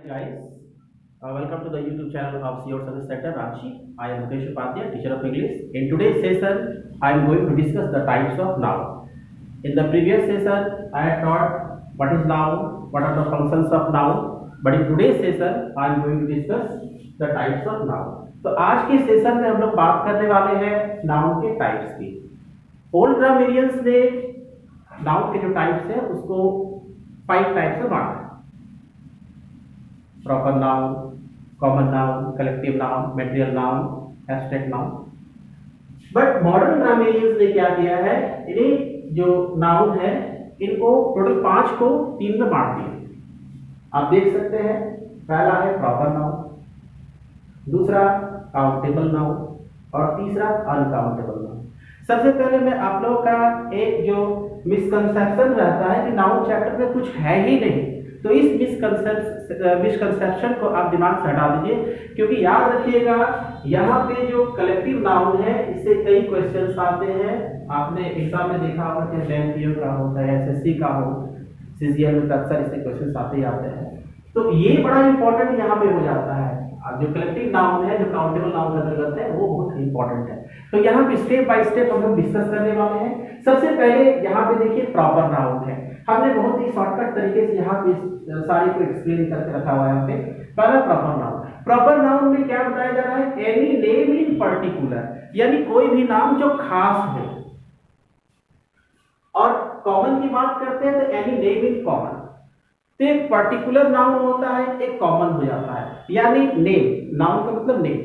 Guys, welcome to the YouTube channel of CEO Service Center Ranchi. I am Mukesh Upadhyay, teacher of English. In today's session, I am going to discuss the types of noun. In the previous session, I had taught what is noun, what are the functions of noun. But in today's session, I am going to discuss the types of noun. तो आज के session में हम लोग बात करने वाले हैं नाउन के टाइप्स की. ओल्ड ग्रामेरियंस ने नाउन के जो टाइप्स है उसको 5 टाइप्स में बांटा. Proper noun, common noun, collective noun, material noun, abstract noun. But modern grammarians ने क्या किया है, इन्हें जो नाउन है इनको टोटल 5 को 3 में बांट दिया. आप देख सकते हैं, पहला है प्रॉपर नाउन, दूसरा काउंटेबल नाउन और तीसरा अनकाउंटेबल नाउन. सबसे पहले मैं आप लोगों का एक जो मिसकंसेप्शन रहता है कि नाउन चैप्टर में कुछ है ही नहीं, तो इस मिसकंसेप्शन को आप दिमाग से हटा दीजिए. क्योंकि याद रखिएगा, यहाँ पे जो कलेक्टिव नाउन है इससे कई क्वेश्चंस आते हैं. आपने एग्जाम में देखा होगा कि बैंक का होता है, एसएससी का हो, सीजीएल में अक्सर इससे क्वेश्चंस आते ही आते हैं. तो ये बड़ा इंपॉर्टेंट यहाँ पे हो जाता है. जो कलेक्टिव नाउन है, जो काउंटेबल नाउन का अंतर्गत है, वो बहुत इंपॉर्टेंट है. तो यहाँ पे स्टेप बाय स्टेप हम लोग डिस्कस करने वाले हैं. सबसे पहले यहाँ पे देखिए प्रॉपर नाउन है. हमने बहुत ही शॉर्टकट तरीके से यहाँ पे सारी को एक्सप्लेन करके रखा हुआ है. यहाँ पे पहला प्रॉपर नाउन. प्रॉपर नाउन में क्या बताया जा रहा है, एनी नेम इन पर्टिकुलर, यानी कोई भी नाम जो खास हो. और कॉमन की बात करते हैं तो एनी नेम इन कॉमन. तो एक पर्टिकुलर नाउन होता है, एक कॉमन हो जाता है, यानी नेम. नाउन का मतलब नेम.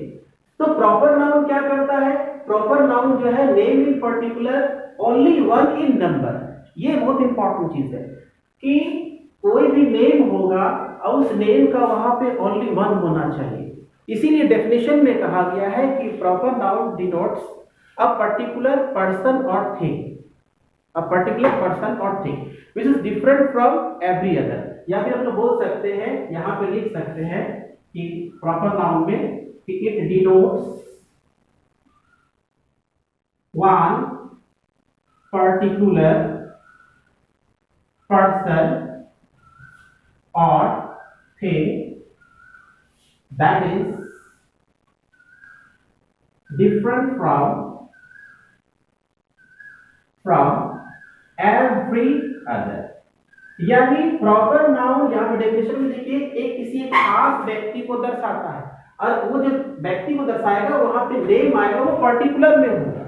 तो प्रॉपर नाउन क्या करता है, प्रॉपर नाउन जो है name in particular only one in number. ये बहुत इंपॉर्टेंट चीज है कि कोई भी नेम होगा और उस नेम का वहां पे ओनली वन होना चाहिए. इसीलिए डेफिनेशन में कहा गया है कि proper noun denotes a particular person और थिंग, अ पर्टिकुलर पर्सन और thing which is different from every other. या फिर हम लोग बोल सकते हैं, यहाँ पे लिख सकते हैं कि प्रॉपर नाउन में कि it denotes one particular person or thing that is different from every other. यानी प्रॉपर नाउन यहाँ पे डेफिनेशन में देखिए, एक किसी खास व्यक्ति को दर्शाता है और वो जो व्यक्ति को दर्शाएगा वहां पे नेम आएगा, वो पर्टिकुलर में होगा.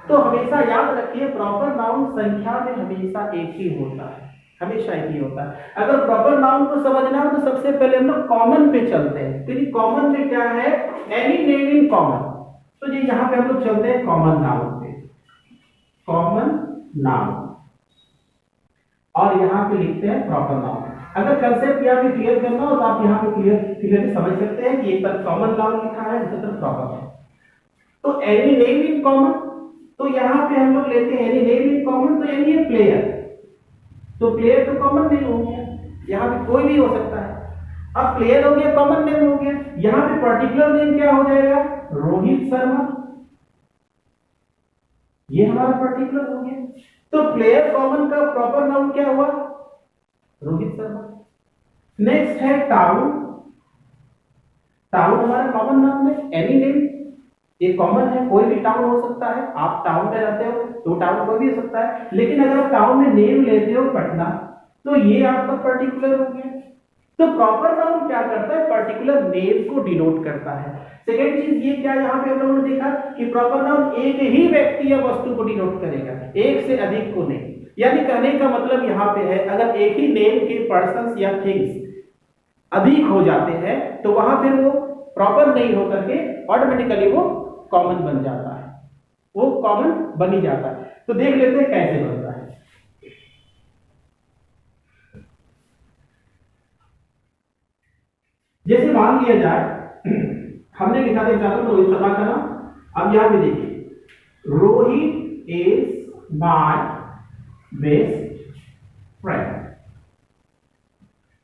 तो हमेशा याद रखिए, प्रॉपर नाउन संख्या में हमेशा एक ही होता है, हमेशा एक ही होता है. अगर प्रॉपर नाउन को समझना हो तो सबसे पहले हम लोग कॉमन पे चलते हैं. क्योंकि कॉमन में क्या है, एनी नेम इन कॉमन. तो ये यहाँ पे हम लोग चलते हैं कॉमन नाउन पे, कॉमन नाउन, और यहाँ पे लिखते हैं प्रॉपर नाउन. अगर कंसेप्ट यहाँ पे क्लियर करना हो तो आप यहाँ पे क्लियरली समझ सकते हैं कि एक तरफ कॉमन नाउन लिखा है, दूसरी तरफ प्रॉपर नाउन. तो एनी नेम इन कॉमन, तो यहाँ पे हम लोग लेते हैं एनी नेम इन कॉमन, तो यानी ये प्लेयर. तो प्लेयर तो कॉमन नेम हो गया, यहाँ पे कोई भी हो सकता है. अब प्लेयर हो गया, कॉमन नेम हो गया. यहाँ पे पर्टिकुलर नेम क्या हो जाएगा, रोहित शर्मा. ये हमारा पर्टिकुलर हो गया. तो प्लेयर कॉमन का प्रॉपर नाउन क्या हुआ, रोहित शर्मा. नेक्स्ट है टाउन. टाउन हमारा कॉमन नाउन है, एनी नेम. ये कॉमन है, कोई भी टाउन हो सकता है. आप टाउन में रहते हो तो टाउन कोई भी हो सकता है. लेकिन अगर आप टाउन में नेम लेते हो पटना, तो ये आपका पर्टिकुलर हो गया. तो प्रॉपर नाउन क्या करता है, पर्टिकुलर नेम को डिनोट करता है. सेकेंड चीज ये क्या, यहाँ पे हम लोगों ने देखा कि प्रॉपर नाउन एक ही व्यक्ति या वस्तु को डिनोट करेगा, एक से अधिक को नहीं. यानी कहने का मतलब यहाँ पे है, अगर एक ही नेम के पर्सन या थिंग्स अधिक हो जाते हैं तो वहां फिर वो प्रॉपर नहीं होकर के ऑटोमेटिकली वो कॉमन बन जाता है, वो कॉमन बन ही जाता है. तो देख लेते हैं कैसे बनता है. जैसे मान लिया जाए, हमने लिखा था एग्जाम्पल रोहित शर्मा का नाम. अब यहां पे देखिए, Rohit is my best friend.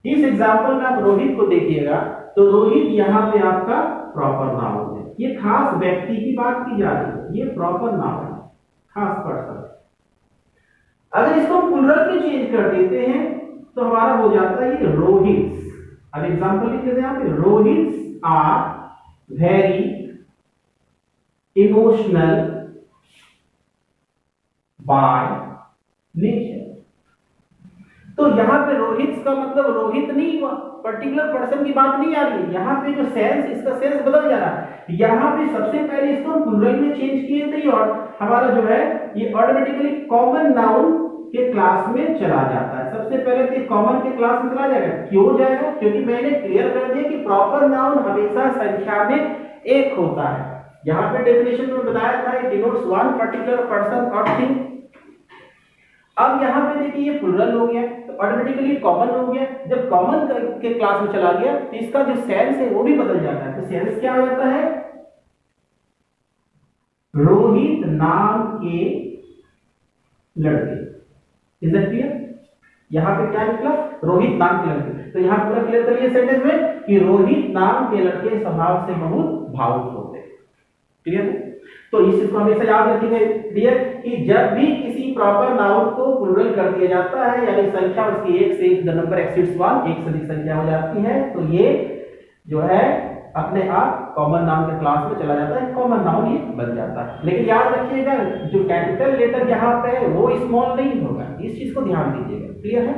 इस एग्जाम्पल में आप रोहित को देखिएगा तो रोहित यहां पे आपका प्रॉपर नाउन है. ये खास व्यक्ति की बात की जा रही है, ये प्रॉपर नाउन है, खास पर्सन. अगर इसको प्लुरल में चेंज कर देते हैं तो हमारा हो जाता है ये रोहित. अब एग्जांपल लिख देते हैं यहाँ पे, Rohit are very emotional by nature. तो यहाँ पे रोहित का मतलब रोहित नहीं हुआ, पर्टिकुलर पर्सन की बात नहीं आ रही है। यहाँ पे जो सेंस, इसका सेंस बदल जा रहा है। यहाँ पे सबसे पहले इसको हम प्लूरल में चेंज किए थे और हमारा जो है ये ऑटोमेटिकली कॉमन नाउन के क्लास में चला जाता है। सबसे पहले तो कॉमन के क्लास में चला जाएगा। क्यों जाएगा? क्योंकि मैंने क्लियर कर दिया कि प्रॉपर नाउन हमेशा संख्या में एक होता है। यहाँ पे डेफिनेशन में बताया था, it denotes one particular person और थिंग। अब यहाँ पे देखिए ये प्लूरल हो गया तो ऑटोमेटिकली कॉमन हो गया। जब कॉमन के क्लास में चला गया तो इसका जो सेंस है वो भी बदल जाता है। तो सेंस क्या हो जाता है? रोहित नाम के लड़के। Is that clear? यहाँ पे क्या निकला? रोहित नाम के लड़के। तो यहाँ पूरा क्लियर करिए सेंटेंस में कि रोहित नाम के लड़के स्वभाव से बहुत भावुक होते हैं। क्लियर? तो इस चीज को हमेशा याद रखिए डियर कि जब भी किसी प्रॉपर नाउन को प्लूरल कर दिया जाता है, यानी संख्या उसकी एक से द नंबर एक्सीड्स वन, एक से अधिक संख्या हो जाती है, तो ये जो है अपने आप कॉमन नाउन के क्लास में चला जाता है, कॉमन नाउन ये बन जाता है। लेकिन याद रखिएगा जो कैपिटल लेटर यहाँ पे है वो स्मॉल नहीं होगा, इस चीज को ध्यान दीजिएगा। क्लियर है?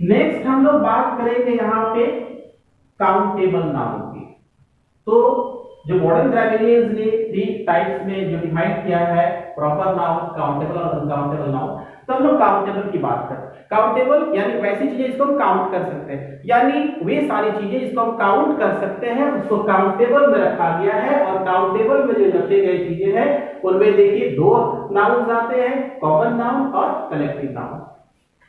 नेक्स्ट हम लोग बात करेंगे यहाँ पे काउंटेबल नाउन की। तो जो मॉडर्न ग्रामरियंस ने 3 टाइप्स में जो डिवाइड किया है, प्रॉपर नाउन, काउंटेबल और अनकाउंटेबल नाउन, तो हम लोग काउंटेबल की बात करें। काउंटेबल यानी वैसी चीजें जिसको हम काउंट कर सकते हैं, यानी वे सारी चीजें जिसको हम काउंट कर सकते हैं उसको काउंटेबल में रखा गया है। और काउंटेबल में जो रखे गए चीजें हैं उनमें देखिए 2 नाउन आते हैं, कॉमन नाउन और कलेक्टिव नाउन।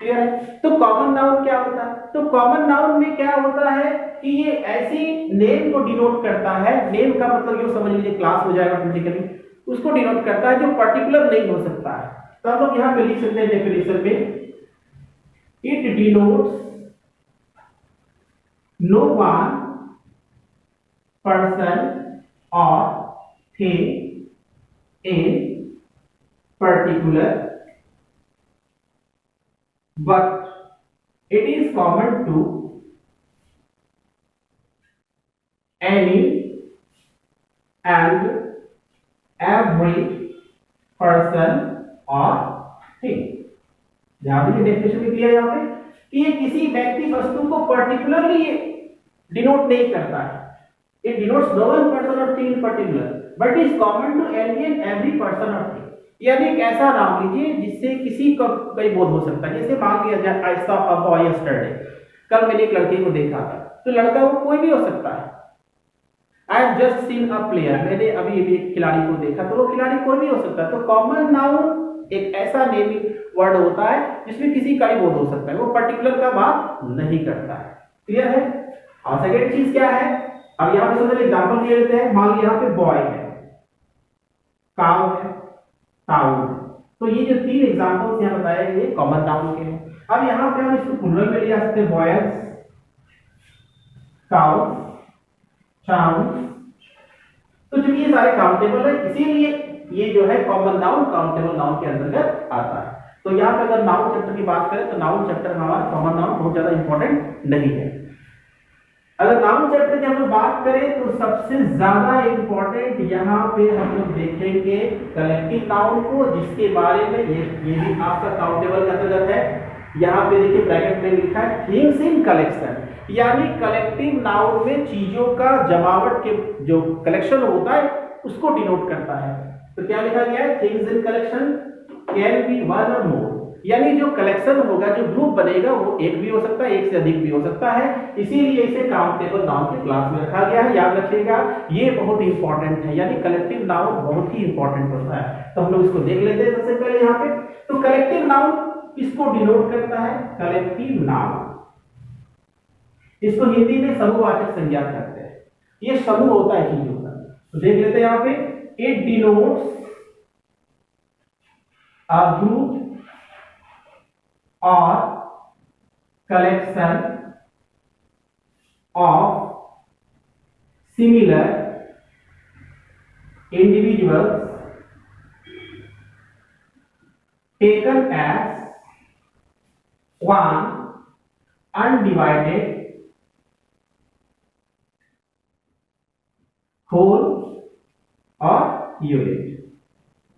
क्लियर है? तो कॉमन नाउन क्या होता है? तो कॉमन नाउन में क्या होता है कि ये ऐसी नेम को डिनोट करता है। नेम का मतलब ये समझ लीजिए क्लास हो जाएगा ऑटोमेटिकली, उसको डिनोट करता है जो पर्टिकुलर नहीं हो सकता है। तो हम लोग यहां पे लिख सकते हैं डेफिनेशन में, it denotes no one person और thing in particular, but it is common to any and every person or thing। ध्यान दीजिए डेफिनेशन में क्लियर यहाँ पे कि ये किसी व्यक्ति वस्तु को पर्टिकुलरली डिनोट नहीं करता है। It denotes no one person or thing in particular, but is common to any and every person or thing। यानी एक ऐसा नाम लीजिए जिससे किसी का कई बोध हो सकता है। जैसे मान लिया जाए I saw a boy yesterday, कल मैंने एक लड़के को देखा था। तो लड़का वो कोई भी हो सकता है। I have just seen a player, मैंने अभी एक खिलाड़ी को देखा, तो वो खिलाड़ी कोई भी हो सकता है। तो कॉमन नाउन एक ऐसा नेमिंग वर्ड होता है जिसमें किसी का भी बोध हो सकता है, वो पर्टिकुलर का बात नहीं करता है। क्लियर है? और सेकेंड चीज क्या है, अब यहाँ पे समझ एग्जाम्पल ले लेते हैं। मान लीजिए यहाँ पे बॉय है, काउ है, टाउन। तो ये जो 3 एग्जांपल्स यहाँ बताए गए कॉमन नाउन के हैं। अब यहाँ पे हम इसको प्लूरल में ले जा सकते हैं, बॉयज, काउस, टाउन। तो चूंकि ये सारे काउंटेबल है इसीलिए ये जो है कॉमन नाउन काउंटेबल नाउन के अंतर्गत आता है। तो यहाँ पे अगर नाउन चैप्टर की बात करें तो नाउन चैप्टर हमारा कॉमन नाउन बहुत ज्यादा इंपॉर्टेंट नहीं है। अगर नाउन चैप्टर की हम लोग बात करें तो सबसे ज्यादा इंपॉर्टेंट यहाँ पे हम लोग देखेंगे कलेक्टिव नाउन को, जिसके बारे में ये भी आपका काउंटेबल के अंतर्गत है। यहाँ पे देखिए ब्रैकेट में लिखा है थिंग्स इन कलेक्शन, यानी कलेक्टिव नाउन में चीजों का जमावट के जो कलेक्शन होता है उसको डिनोट करता है। तो क्या लिखा गया है? Things in collection can be one और मोर, यानी जो कलेक्शन होगा, जो ग्रुप बनेगा वो एक भी हो सकता है, एक से अधिक भी हो सकता है। इसीलिए इसे काउंटेबल नाउन के क्लास में रखा गया है। याद रखिएगा ये बहुत इंपॉर्टेंट है, यानी कलेक्टिव नाउन बहुत ही इंपॉर्टेंट होता है। तो हम लोग इसको देख लेते हैं सबसे पहले यहाँ पे। तो कलेक्टिव नाउन किसको डिनोट करता है? कलेक्टिव नाउन, इसको हिंदी में समूहवाचक संज्ञा कहते हैं। ये समूह होता है चीजों का। तो देख लेते हैं यहाँ पे, it denotes a group or collection of similar individuals taken as one undivided whole और यूनिट।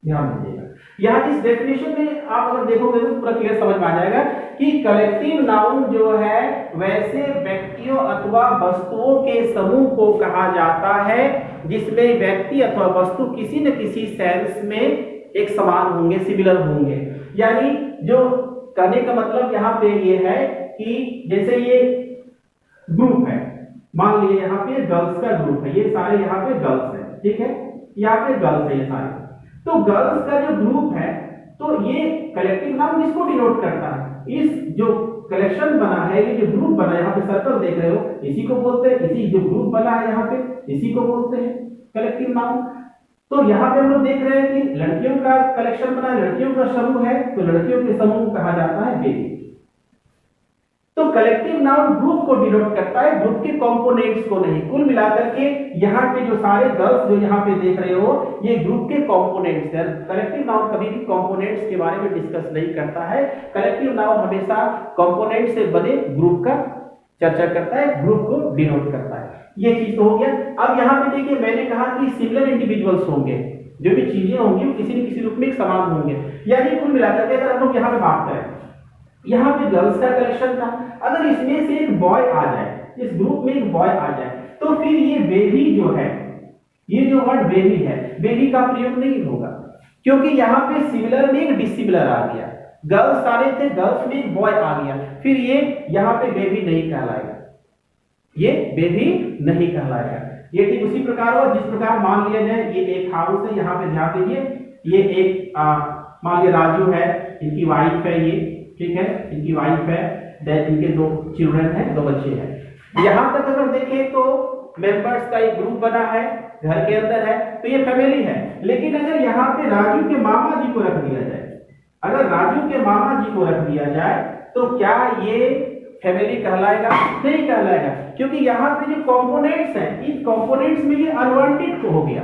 ध्यान दीजिएगा, यहाँ इस डेफिनेशन में आप अगर देखोगे तो पूरा क्लियर समझ में आ जाएगा कि कलेक्टिव नाउन जो है वैसे व्यक्तियों अथवा वस्तुओं के समूह को कहा जाता है जिसमें व्यक्ति अथवा वस्तु किसी न किसी सेंस में एक समान होंगे, सिमिलर होंगे। यानी जो कहने का मतलब यहाँ पे ये है कि जैसे ये ग्रुप है, मान लीजिए यहाँ पे गर्ल्स का ग्रुप है, ये सारे यहाँ पे गर्ल्स है, ठीक है, यहाँ पे गर्ल्स है ये सारे। तो गर्ल्स का जो ग्रुप है तो ये कलेक्टिव नाउन किसको डिनोट करता है? इस जो कलेक्शन बना है, ये जो ग्रुप बना है, यहाँ पे सर्कल देख रहे हो, इसी को बोलते हैं, इसी जो ग्रुप बना है यहाँ पे इसी को बोलते हैं कलेक्टिव नाउन। तो यहाँ पे हम लोग देख रहे हैं कि लड़कियों का कलेक्शन बना है, लड़कियों का समूह है, तो लड़कियों के समूह को कहा जाता है बेबी। तो कलेक्टिव नाउन ग्रुप को डिनोट करता है, ग्रुप के कंपोनेंट्स को नहीं। कुल मिलाकर के यहाँ पे जो सारे गर्ल्स जो यहाँ पे देख रहे हो ये ग्रुप के कंपोनेंट्स हैं। कलेक्टिव नाउन कभी भी कंपोनेंट्स के बारे में डिस्कस नहीं करता है, कलेक्टिव नाउन हमेशा कंपोनेंट से बने ग्रुप का चर्चा करता है, ग्रुप को डिनोट करता है। ये चीज तो हो गया। अब यहाँ पे देखिए मैंने कहा कि सिमिलर इंडिविजुअल्स होंगे, जो भी चीजें होंगी वो किसी न किसी रूप में एक समान होंगे। यानी कुल मिलाकर के अगर हम लोग यहाँ पे बात करें, यहाँ पे गर्ल्स का कलेक्शन था, अगर इसमें से एक बॉय आ जाए, इस ग्रुप में एक बॉय आ जाए, तो फिर ये बेबी जो है, ये जो वर्ड बेबी है, बेबी का प्रयोग नहीं होगा, क्योंकि यहाँ पे सिमिलर में एक डिसिमिलर आ गया। गर्ल्स सारे थे, गर्ल्स में एक बॉय आ गया, फिर ये यहाँ पे बेबी नहीं कहलाएगा, ये बेबी नहीं कहलाएगा। ये ठीक उसी प्रकार हो जिस प्रकार मान लिया जाए ये एक हाउस है, यहाँ पे ध्यान दीजिए, ये एक मान लिया राजू है, इनकी वाइफ है, ये ठीक है, इनकी वाइफ है, इनके 2 चिल्ड्रन है, 2 बच्चे हैं। यहां तक अगर देखें तो मेंबर्स का एक ग्रुप बना है, घर के अंदर है, तो ये फैमिली है। लेकिन अगर यहाँ पे राजू के मामा जी को रख दिया जाए, अगर राजू के मामा जी को रख दिया जाए तो क्या ये फैमिली कहलाएगा? नहीं कहलाएगा, क्योंकि यहाँ पे जो कंपोनेंट्स हैं, इन कंपोनेंट्स में ये अनवांटेड हो गया।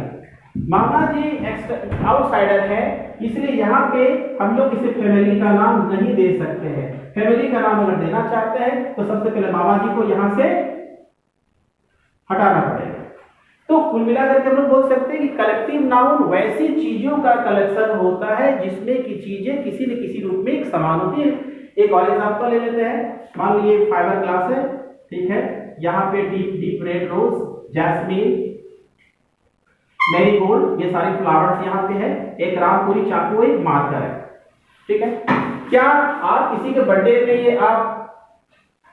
मामा जी आउटसाइडर है, इसलिए यहाँ पे हम लोग इसे फैमिली का नाम नहीं दे सकते हैं। फैमिली का नाम अगर देना चाहते हैं तो सबसे पहले मामा जी को यहाँ से हटाना पड़ेगा। तो कुल मिलाकर के हम लोग बोल सकते हैं कि कलेक्टिव नाउन वैसी चीजों का कलेक्शन होता है जिसमें की चीजें किसी न किसी रूप में एक समान होती है। एक और एग्जांपल ले लेते हैं, मान लीजिए फाइबर ग्लास है, ठीक है, यहाँ पे deep red rose, jasmine, marigold, ये सारे फ्लावर्स यहाँ पे है, एक रामपुरी चाकू, एक मार्कर है, ठीक है। क्या आप किसी के बर्थडे पे ये आप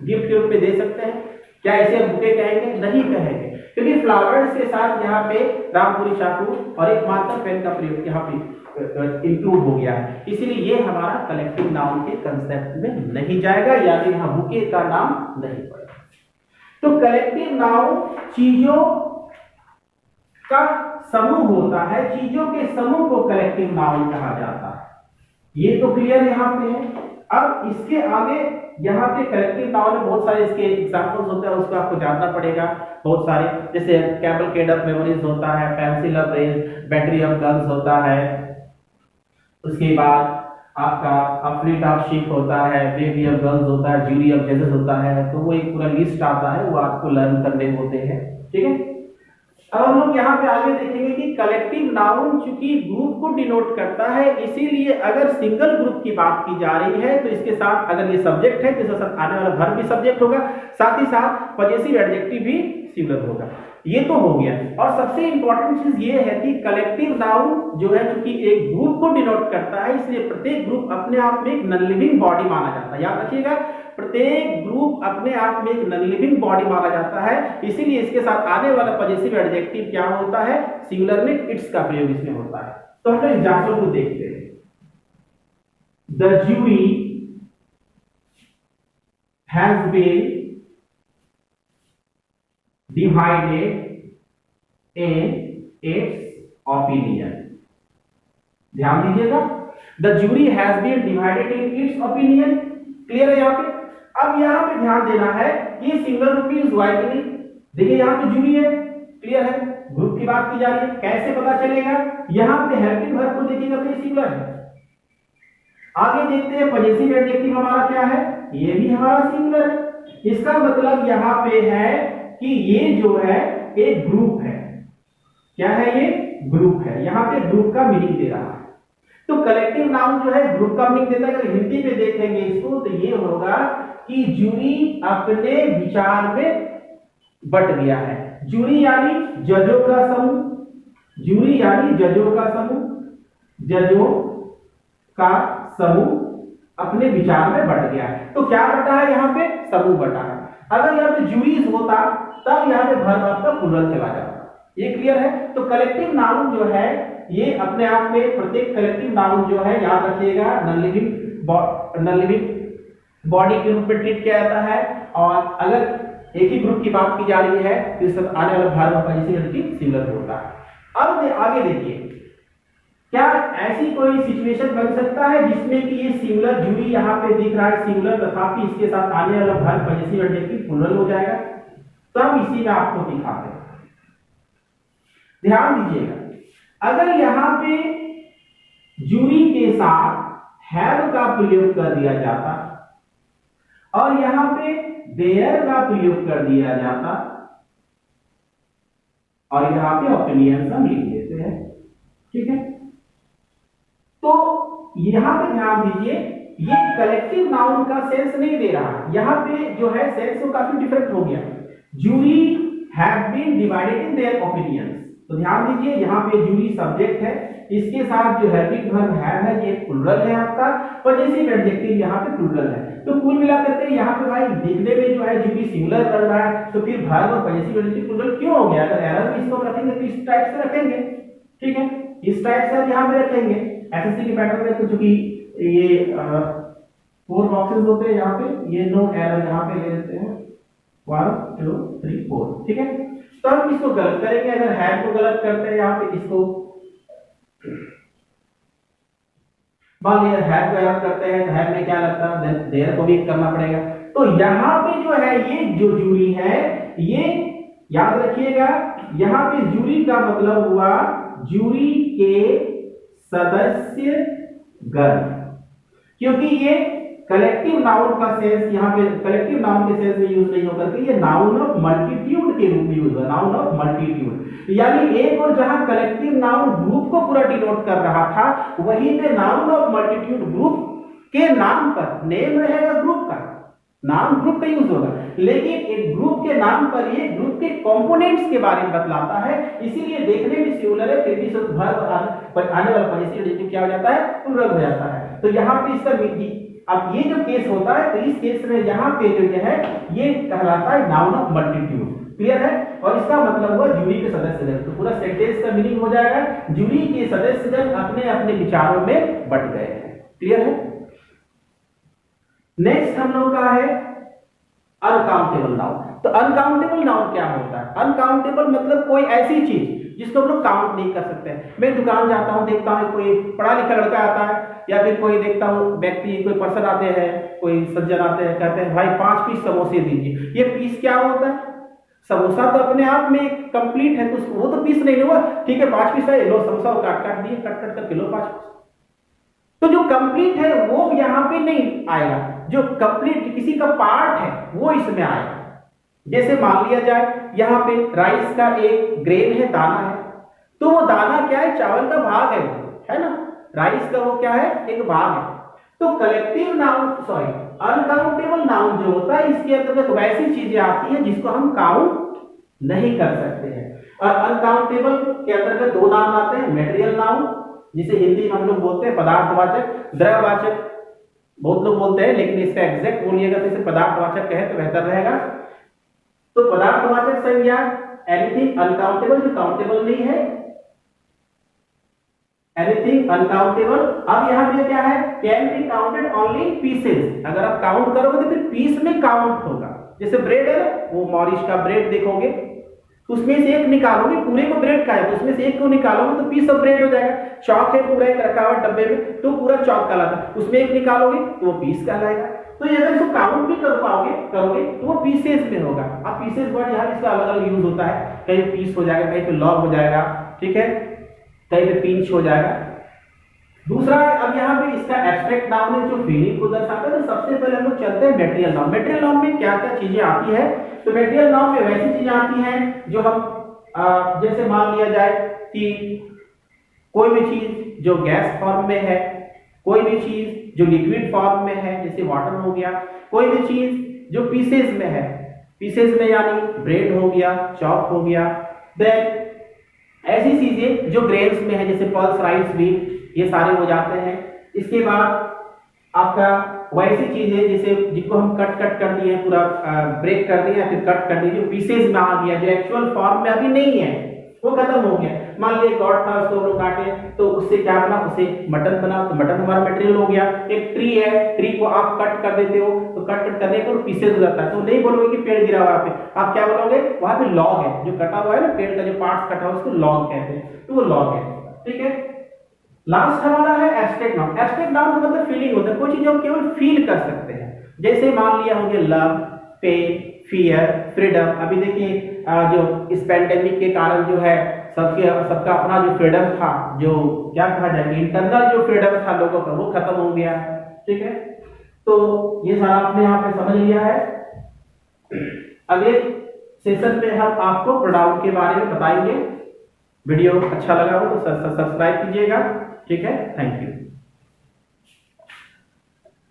गिफ्ट के रूप में दे सकते हैं? क्या इसे बुके कहेंगे? नहीं कहेंगे, क्योंकि फ्लावर्स के साथ यहाँ पे रामपुरी चाकू और एक मार्कर पेन का प्रयोग यहाँ पे इंक्लूड हो गया है, इसीलिए ये हमारा कलेक्टिव नाउन के कंसेप्ट में नहीं जाएगा, यानी यहाँ बुके का नाम नहीं पड़ेगा। तो कलेक्टिव नाउन चीजों का समूह होता है, चीजों के समूह को कलेक्टिव नाउन कहा जाता है। ये तो क्लियर यहाँ पे है। अब इसके आगे यहाँ पे कलेक्टिव नाउन में बहुत सारे इसके एग्जांपल्स होते हैं, उसको आपको जानना पड़ेगा बहुत सारे, जैसे कैबलकेड ऑफ मेमोरीज होता है, pencil of rays, battery of guns होता है, उसके बाद आपका फ्लीट ऑफ शिप होता है, बेबी ऑफ गर्ल्स होता है, ज्यूरी ऑफ जजेस होता है। तो वो एक पूरा लिस्ट आता है, वो आपको लर्न करने होते हैं, ठीक है। अब हम लोग यहाँ पे आगे देखेंगे कि कलेक्टिव नाउन चूंकि ग्रुप को डिनोट करता है, इसीलिए अगर सिंगल ग्रुप की बात की जा रही है तो इसके साथ अगर ये सब्जेक्ट है तो इसके साथ आने वाला वर्ब भी सब्जेक्ट होगा, साथ ही साथ पजेसिव एडजेक्टिव भी सिंगुलर होगा। ये तो हो गया। और सबसे इंपॉर्टेंट चीज ये है कि कलेक्टिव नाउन जो है चूंकि एक ग्रुप को डिनोट करता है, इसलिए प्रत्येक ग्रुप अपने आप में एक नॉन लिविंग बॉडी माना जाता है। याद रखिएगा, प्रत्येक ग्रुप अपने आप में एक नॉन लिविंग बॉडी माना जाता है, इसीलिए इसके साथ आने वाला पजेसिव एडजेक्टिव क्या होता है? सिंगुलर में इट्स का प्रयोग इसमें होता है। तो हम एग्जांपल को देखते हैं। The jury has been divided in its opinion. ध्यान दीजिएगा, the jury has been divided in its opinion. Clear है यहाँ पे? अब यहाँ पे ध्यान देना है कि सिंगल ग्रुप इज वाई की नहीं। देखिए यहाँ पे जूरी है, क्लियर है, ग्रुप की बात की जा रही है, कैसे पता चलेगा? यहाँ पे हेल्पिंग वर्ब को देखिएगा तो सिंगुलर है। आगे देखते हैं पजेसिव एडजेक्टिव हमारा क्या है, ये भी हमारा सिंगुलर है। इसका मतलब यहाँ पे है कि ये जो है एक ग्रुप है। क्या है ये? ग्रुप है। यहाँ पे ग्रुप का मीनिंग दे रहा है। तो कलेक्टिव नाउन जो है ग्रुप का मीनिंग देता है। अगर हिंदी में देखेंगे इसको तो ये होगा कि जूरी अपने विचार में बट गया है। जूरी यानी जजों का समूह, जूरी यानी जजों का समूह, जजों का समूह अपने विचार में बट गया है। तो क्या बटा है? यहाँ पे समूह बटा है। अगर यहाँ पे जूरीज होता तब यहाँ पे वर्ब आपका प्लूरल चला जाता। ये क्लियर है? तो कलेक्टिव नाउन जो है ये अपने आप में प्रत्येक कलेक्टिव नाउन जो है याद रखिएगा नॉन लिविंग बॉडी के रूप में ट्रीट किया जाता है। और अगर एक ही ग्रुप की बात की जा रही है तो इस आने वाला वर्ब का इसी सिमिलर होता है। अब आगे देखिए, क्या ऐसी कोई सिचुएशन बन सकता है जिसमें कि ये सिंगुलर जूरी यहाँ पे दिख रहा है सिंगुलर, तथापि इसके साथ आने वाला वर्ब पॉजिटिव एडजेक्टिव प्लूरल हो जाएगा? तो हम इसी में आपको दिखाते हैं। ध्यान दीजिएगा, अगर यहाँ पे जूरी के साथ हैव का प्रयोग कर दिया जाता और यहाँ पे देयर का प्रयोग कर दिया जाता और यहाँ पे ओपिनियन हम लिख देते हैं, ठीक है? तो यहां पे ध्यान दीजिए, ये कलेक्टिव नाउन का सेंस नहीं दे रहा है। यहां पे जो है सेंस वो काफी डिफरेंट हो गया। Jury have been divided in their opinions. तो ध्यान दीजिए, यहाँ पे जूरी सब्जेक्ट है, इसके साथ जो हेल्पिंग वर्ब हैव है ये प्लूरल है आपका, पॉजिटिव एडजेक्टिव यहाँ पे प्लूरल है। तो कुल मिलाकर के यहाँ पे भाई दिखने में जो है जूरी सिंगुलर बन रहा है, तो फिर वर्ब और पॉजिटिव एडजेक्टिव प्लूरल क्यों हो गया? अगर एरर में इसको रखेंगे तो इस टाइप से रखेंगे, ठीक है? इस टाइप से यहाँ पे रखेंगे। एसएससी के पैटर्न में तो चूंकि ये 4 बॉक्सेस होते हैं, यहाँ पे ये नो एरर यहाँ पे ले लेते हैं 1 2 3 4, ठीक है? तो हम इसको गलत करेंगे। अगर हैव को गलत करते हैं यहाँ पे, इसको मान लिया हैव को गलत करते हैं तो हैव में क्या लगता है? देयर को भी करना पड़ेगा। तो यहाँ पे जो है ये जो जूरी है, ये याद रखिएगा, यहाँ पे जूरी का मतलब हुआ जूरी के सदस्य गण, क्योंकि ये कलेक्टिव नाउन का सेंस यहाँ पे कलेक्टिव नाउन के सेंस में यूज नहीं होकर के ये नाउन ऑफ मल्टीट्यूड के रूप में यूज हुआ। नाउन ऑफ मल्टीट्यूड यानी एक और जहां कलेक्टिव नाउन ग्रुप को पूरा डिनोट कर रहा था, वहीं पे नाउन ऑफ मल्टीट्यूड ग्रुप के नाम पर, नेम रहेगा ग्रुप का, नाम ग्रुप का यूज होगा, लेकिन एक ग्रुप के नाम पर ये ग्रुप के कंपोनेंट्स के बारे में बतलाता है। इसीलिए देखने में सिमिलर है, फिर भी वर्ब आने वाला पॉजिटिव एडजेक्टिव क्या हो जाता है? प्लूरल हो जाता है। तो यहाँ पे इसका अब ये जो केस होता है, तो इस केस में यहाँ पे जो है ये कहलाता है नाउन ऑफ मल्टीट्यूड। क्लियर है? और इसका मतलब हुआ जूरी के सदस्यगण। तो पूरा सेंटेंस का मीनिंग हो जाएगा जूरी के सदस्यगण अपने अपने विचारों में बट गए हैं। क्लियर है? नेक्स्ट हम लोग का है अनकाउंटेबल नाउन। तो अनकाउंटेबल नाउन क्या होता है? अनकाउंटेबल मतलब कोई ऐसी चीज जिसको हम लोग काउंट नहीं कर सकते। मैं दुकान जाता हूँ, देखता हूँ कोई पढ़ा लिखा लड़का आता है, या फिर कोई देखता हूँ व्यक्ति, कोई पर्सन आते हैं, कोई सज्जन आते हैं, कहते हैं भाई 5 पीस समोसे दीजिए। ये पीस क्या होता है? समोसा तो अपने आप में कंप्लीट है, तो वो तो पीस नहीं हुआ, ठीक है 5 पीस है, लो समोसा काट दिए, कट कर किलो 5 पीस। तो जो कंप्लीट है वो यहाँ पे नहीं आएगा, जो कंप्लीट किसी का पार्ट है वो इसमें आएगा। जैसे मान लिया जाए यहाँ पे राइस का एक ग्रेन है, दाना है, तो वो दाना क्या है? चावल का भाग है ना? राइस का वो क्या है? एक भाग है। तो कलेक्टिव नाउन अनकाउंटेबल नाउन जो होता है, इसके अंतर्गत वैसी चीजें आती हैं जिसको हम काउंट नहीं कर सकते हैं। और अनकाउंटेबल के अंतर्गत 2 नाम आते हैं, मटेरियल नाउन जिसे हिंदी में हम लोग बोलते हैं पदार्थवाचक, द्रव्यवाचक बहुत लोग बोलते हैं, लेकिन इसका एग्जैक्ट बोलिएगा तो इसे पदार्थवाचक कहे तो बेहतर रहेगा। तो पदार्थवाचक संज्ञा एनीथिंग अनकाउंटेबल जो काउंटेबल नहीं है, एनीथिंग अनकाउंटेबल। अब यहाँ पे क्या है? Can be counted only in pieces. अगर आप काउंट करोगे तो फिर पीस में काउंट होगा। जैसे ब्रेड है ना, वो मॉरिश का ब्रेड देखोगे, उसमें से एक निकालोगे, पूरे को ब्रेड का है तो उसमें से एक को निकालोगे तो पीस ऑफ ब्रेड हो जाएगा। चॉक है पूरा एक रखा हुआ डब्बे में, तो पूरा चॉक कहलाता है, उसमें एक निकालोगे तो वो पीस कहलाएगा। तो ये अगर इसको काउंट भी करोगे तो वो पीसेस में होगा। अब पीसेस वर्ड यहाँ इसका अलग अलग यूज होता है, कहीं पीस हो जाएगा, कहीं पे लॉग हो जाएगा, ठीक है, कहीं पे पिंच हो जाएगा। दूसरा अब यहाँ पे इसका एब्स्ट्रैक्ट नाउन है जो फीलिंग को दर्शाता है। तो सबसे पहले हम लोग चलते हैं मटेरियल नाउन। मटेरियल नाउन में क्या क्या चीजें आती है? तो मटेरियल नाउन में वैसी चीजें आती हैं जो हम जैसे मान लिया जाए कि कोई भी चीज जो गैस फॉर्म में है, कोई भी चीज जो लिक्विड फॉर्म में है जैसे वाटर हो गया, कोई भी चीज जो पीसेस में है, पीसेस में यानी ब्रेड हो गया, चॉप हो गया, देन ऐसी चीजें जो ग्रेन्स में है जैसे पल्स, राइस, व्हीट, ये सारे हो जाते हैं। इसके बाद आपका वैसी चीजें जैसे जिनको हम कट कट कर दिए, पूरा ब्रेक कर दिया, फिर कट कर दिए, जो पीसेस में आ गया, जो एक्चुअल फॉर्म में अभी नहीं है, वो खत्म हो गया। मान लीजिए गॉड था, उसको हम लोग काटे तो उससे क्या बना, उससे मटन बना, तो मटन हमारा मटेरियल हो गया। एक ट्री है, ट्री को आप कट कर देते हो तो कट कट करने को पीसेस हो जाता है, तो नहीं बोलोगे कि पेड़ गिरा हुआ है पे, आप क्या बोलोगे, वहां पे लॉग है, जो कटा हुआ है ना पेड़ का जो पार्ट कटा हुआ उसको लॉग कहते हैं, तो वो लॉग है। ठीक है। लास्ट हमारा है एब्स्ट्रैक्ट नाउन। एब्स्ट्रैक्ट नाउन का मतलब फीलिंग होता है, कोई चीज हम केवल फील कर सकते हैं। जैसे मान लिया होंगे लव, पेन, फियर, फ्रीडम। अभी देखिए जो इस पैंडेमिक के कारण जो है सबका अपना जो फ्रीडम था, जो क्या कहा जाए, इंटरनल जो फ्रीडम था लोगों का, वो खत्म हो गया। ठीक है। तो ये सारा आपने यहाँ पे समझ लिया है। अगले सेशन में हम आपको प्रोनाउन के बारे में बताएंगे। वीडियो अच्छा लगा हो तो सब्सक्राइब कीजिएगा। ठीक है, थैंक यू।